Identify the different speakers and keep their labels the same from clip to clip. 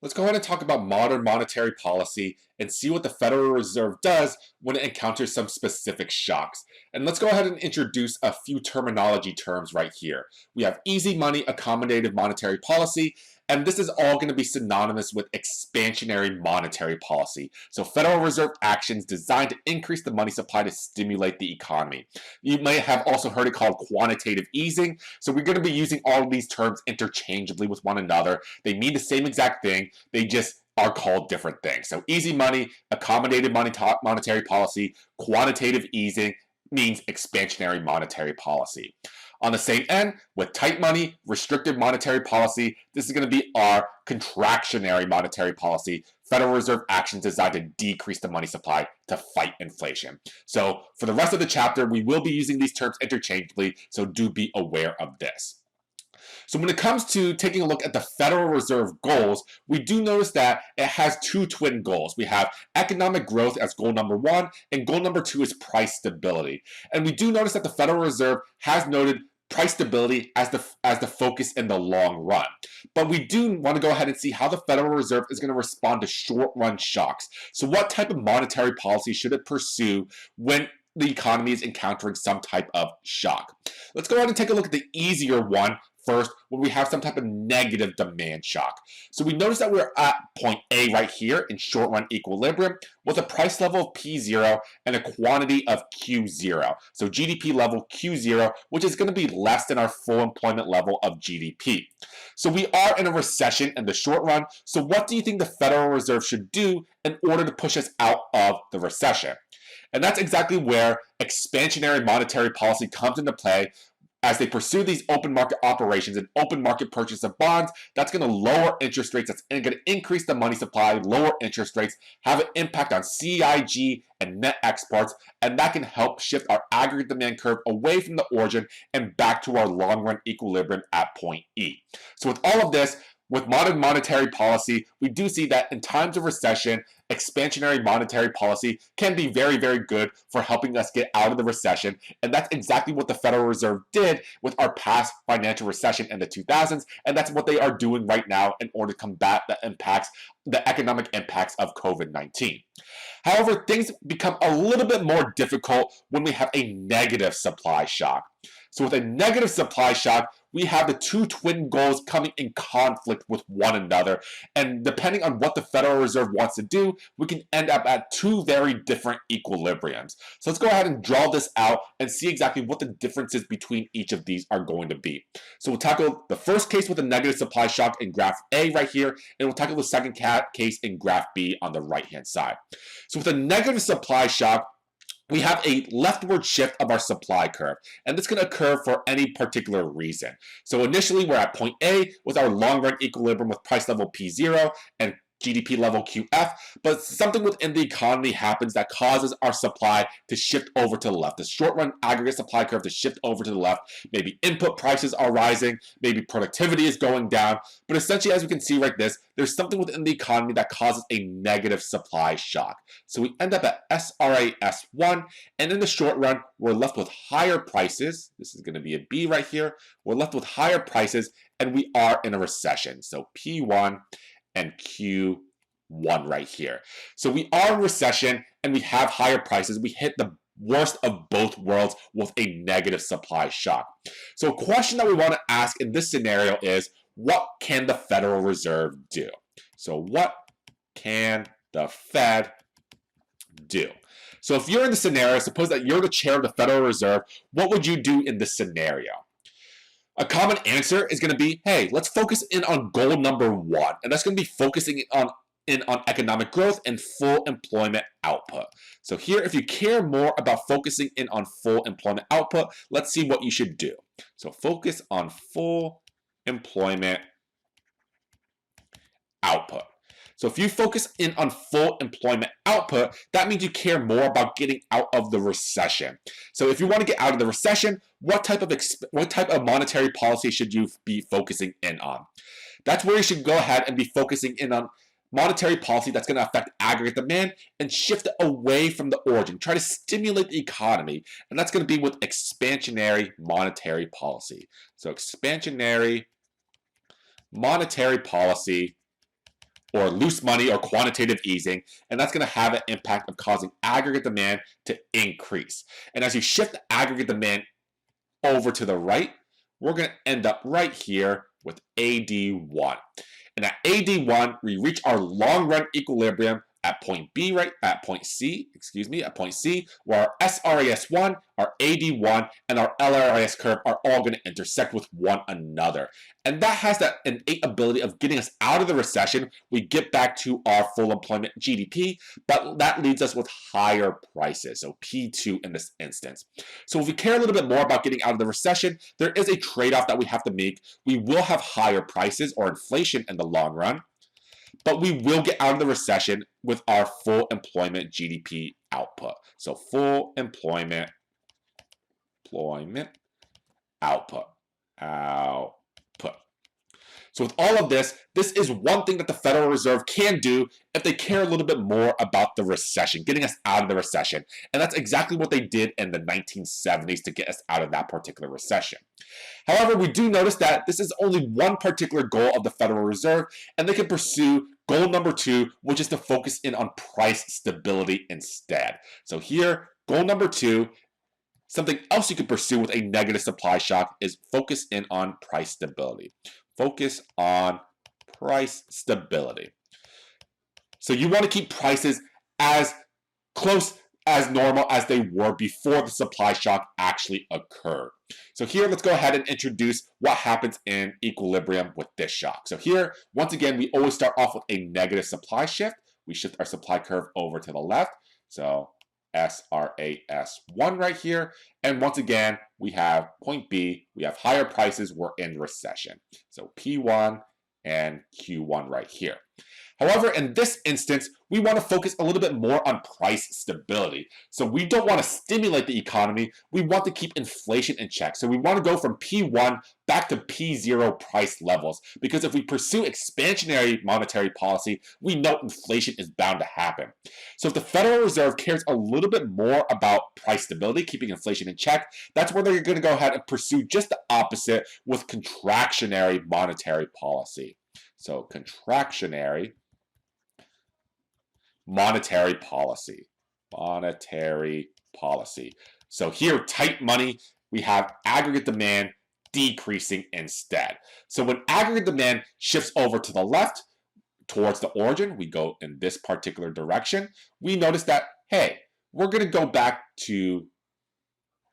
Speaker 1: Let's go ahead and talk about modern monetary policy and see what the Federal Reserve does when it encounters some specific shocks. And let's go ahead and introduce a few terminology terms right here. We have easy money accommodative monetary policy, and this is all going to be synonymous with expansionary monetary policy. So Federal Reserve actions designed to increase the money supply to stimulate the economy. You may have also heard it called quantitative easing. So we're going to be using all of these terms interchangeably with one another. They mean the same exact thing. They just are called different things. So easy money, accommodative monetary policy, quantitative easing means expansionary monetary policy. On the same end, with tight money, restrictive monetary policy, this is going to be our contractionary monetary policy, Federal Reserve actions designed to decrease the money supply to fight inflation. So for the rest of the chapter, we will be using these terms interchangeably, so do be aware of this. So when it comes to taking a look at the Federal Reserve goals, we do notice that it has two twin goals. We have economic growth as goal number one, and goal number two is price stability. And we do notice that the Federal Reserve has noted price stability as the focus in the long run. But we do want to go ahead and see how the Federal Reserve is going to respond to short-run shocks. So what type of monetary policy should it pursue when the economy is encountering some type of shock? Let's go ahead and take a look at the easier one first, when we have some type of negative demand shock. So we notice that we're at point A right here in short run equilibrium with a price level of P0 and a quantity of Q0. So GDP level Q0, which is going to be less than our full employment level of GDP. So we are in a recession in the short run. So what do you think the Federal Reserve should do in order to push us out of the recession? And that's exactly where expansionary monetary policy comes into play. As they pursue these open market operations and open market purchase of bonds, that's going to lower interest rates, that's going to increase the money supply, lower interest rates, have an impact on CIG and net exports, and that can help shift our aggregate demand curve away from the origin and back to our long-run equilibrium at point E. So with all of this, with modern monetary policy, we do see that in times of recession, expansionary monetary policy can be very, very good for helping us get out of the recession. And that's exactly what the Federal Reserve did with our past financial recession in the 2000s. And that's what they are doing right now in order to combat the economic impacts of COVID-19. However, things become a little bit more difficult when we have a negative supply shock. So with a negative supply shock, we have the two twin goals coming in conflict with one another. And depending on what the Federal Reserve wants to do, we can end up at two very different equilibriums. So let's go ahead and draw this out and see exactly what the differences between each of these are going to be. So we'll tackle the first case with a negative supply shock in graph A right here, and we'll tackle the second case in graph B on the right-hand side. So with a negative supply shock, we have a leftward shift of our supply curve, and this can occur for any particular reason. So initially, we're at point A with our long-run equilibrium with price level P0 and GDP level QF, but something within the economy happens that causes our supply to shift over to the left. The short-run aggregate supply curve to shift over to the left. Maybe input prices are rising, maybe productivity is going down, but essentially, as we can see right this, there's something within the economy that causes a negative supply shock. So we end up at SRAS1, and in the short run, we're left with higher prices. This is going to be a B right here. We're left with higher prices, and we are in a recession. So P1 and Q1 right here. So we are in recession and we have higher prices. We hit the worst of both worlds with a negative supply shock. So a question that we want to ask in this scenario is, what can the Federal Reserve do? So what can the Fed do? So if you're in the scenario, suppose that you're the chair of the Federal Reserve, what would you do in this scenario? A common answer is going to be, hey, let's focus in on goal number one. And that's going to be focusing on economic growth and full employment output. So here, if you care more about focusing in on full employment output, let's see what you should do. So focus on full employment output. So if you focus in on full employment output, that means you care more about getting out of the recession. So if you want to get out of the recession, what type of monetary policy should you be focusing in on? That's where you should go ahead and be focusing in on monetary policy that's going to affect aggregate demand and shift it away from the origin. Try to stimulate the economy, and that's going to be with expansionary monetary policy. So expansionary monetary policy or loose money or quantitative easing, and that's going to have an impact of causing aggregate demand to increase. And as you shift the aggregate demand over to the right, we're going to end up right here with AD1. And at AD1, we reach our long run equilibrium at point B, right? At point C, where our SRAS1, our AD1, and our LRIS curve are all going to intersect with one another. And that has that innate ability of getting us out of the recession. We get back to our full employment GDP, but that leaves us with higher prices, so P2 in this instance. So if we care a little bit more about getting out of the recession, there is a trade-off that we have to make. We will have higher prices or inflation in the long run, but we will get out of the recession with our full employment GDP output. So full employment output. So with all of this, this is one thing that the Federal Reserve can do if they care a little bit more about the recession, getting us out of the recession. And that's exactly what they did in the 1970s to get us out of that particular recession. However, we do notice that this is only one particular goal of the Federal Reserve, and they can pursue goal number 2, which is to focus in on price stability instead. So here, goal number 2, something else you could pursue with a negative supply shock is focus in on price stability. Focus on price stability. So you want to keep prices as close as normal as they were before the supply shock actually occurred. So here, let's go ahead and introduce what happens in equilibrium with this shock. So here, once again, we always start off with a negative supply shift. We shift our supply curve over to the left. So SRAS1 right here. And once again, we have point B, we have higher prices, we're in recession. So P1 and Q1 right here. However, in this instance, we want to focus a little bit more on price stability. So we don't want to stimulate the economy. We want to keep inflation in check. So we want to go from P1 back to P0 price levels. Because if we pursue expansionary monetary policy, we know inflation is bound to happen. So if the Federal Reserve cares a little bit more about price stability, keeping inflation in check, that's where they're going to go ahead and pursue just the opposite with contractionary monetary policy. So contractionary monetary policy. So here, tight money, we have aggregate demand decreasing instead. So when aggregate demand shifts over to the left towards the origin, we go in this particular direction, we notice that, hey, we're going to go back to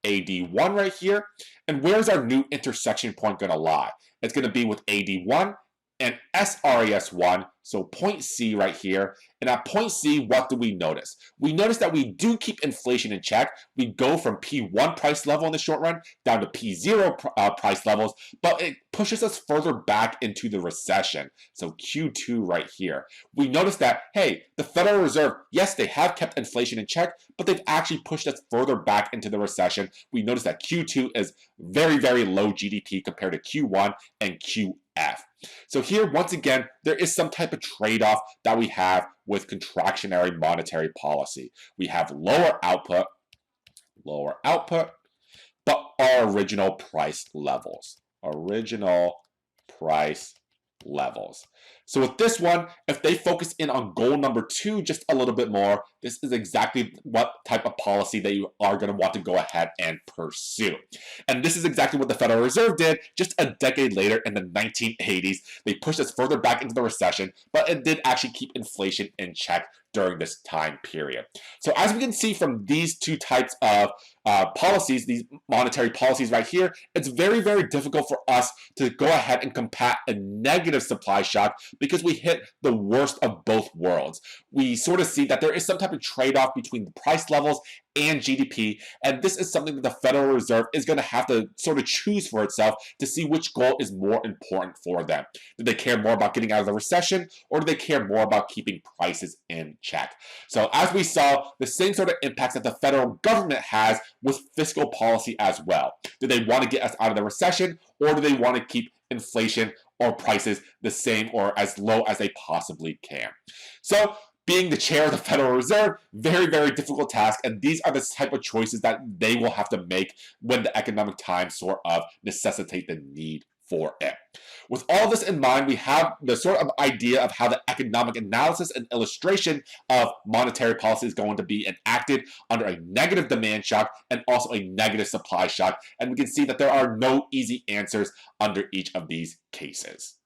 Speaker 1: AD1 right here. And where's our new intersection point going to lie? It's going to be with AD1 and SRAS1, so point C right here. And at point C, what do we notice? We notice that we do keep inflation in check. We go from P1 price level in the short run down to P0 price levels, but it pushes us further back into the recession. So Q2 right here. We notice that, hey, the Federal Reserve, yes, they have kept inflation in check, but they've actually pushed us further back into the recession. We notice that Q2 is very, very low GDP compared to Q1 and QF. So here, once again, there is some type of trade-off that we have with contractionary monetary policy. We have lower output, but our original price levels. So with this one, if they focus in on goal number 2 just a little bit more, this is exactly what type of policy that you are going to want to go ahead and pursue. And this is exactly what the Federal Reserve did just a decade later in the 1980s. They pushed us further back into the recession, but it did actually keep inflation in check during this time period. So as we can see from these two types of policies, these monetary policies right here, it's very, very difficult for us to go ahead and combat a negative supply shock because we hit the worst of both worlds. We sort of see that there is some type of trade-off between the price levels and GDP, and this is something that the Federal Reserve is going to have to sort of choose for itself to see which goal is more important for them. Do they care more about getting out of the recession, or do they care more about keeping prices in check? So as we saw, the same sort of impacts that the federal government has with fiscal policy as well. Do they want to get us out of the recession, or do they want to keep inflation or prices the same or as low as they possibly can? So being the chair of the Federal Reserve, very, very difficult task, and these are the type of choices that they will have to make when the economic times sort of necessitate the need for it. With all this in mind, we have the sort of idea of how the economic analysis and illustration of monetary policy is going to be enacted under a negative demand shock and also a negative supply shock. And we can see that there are no easy answers under each of these cases.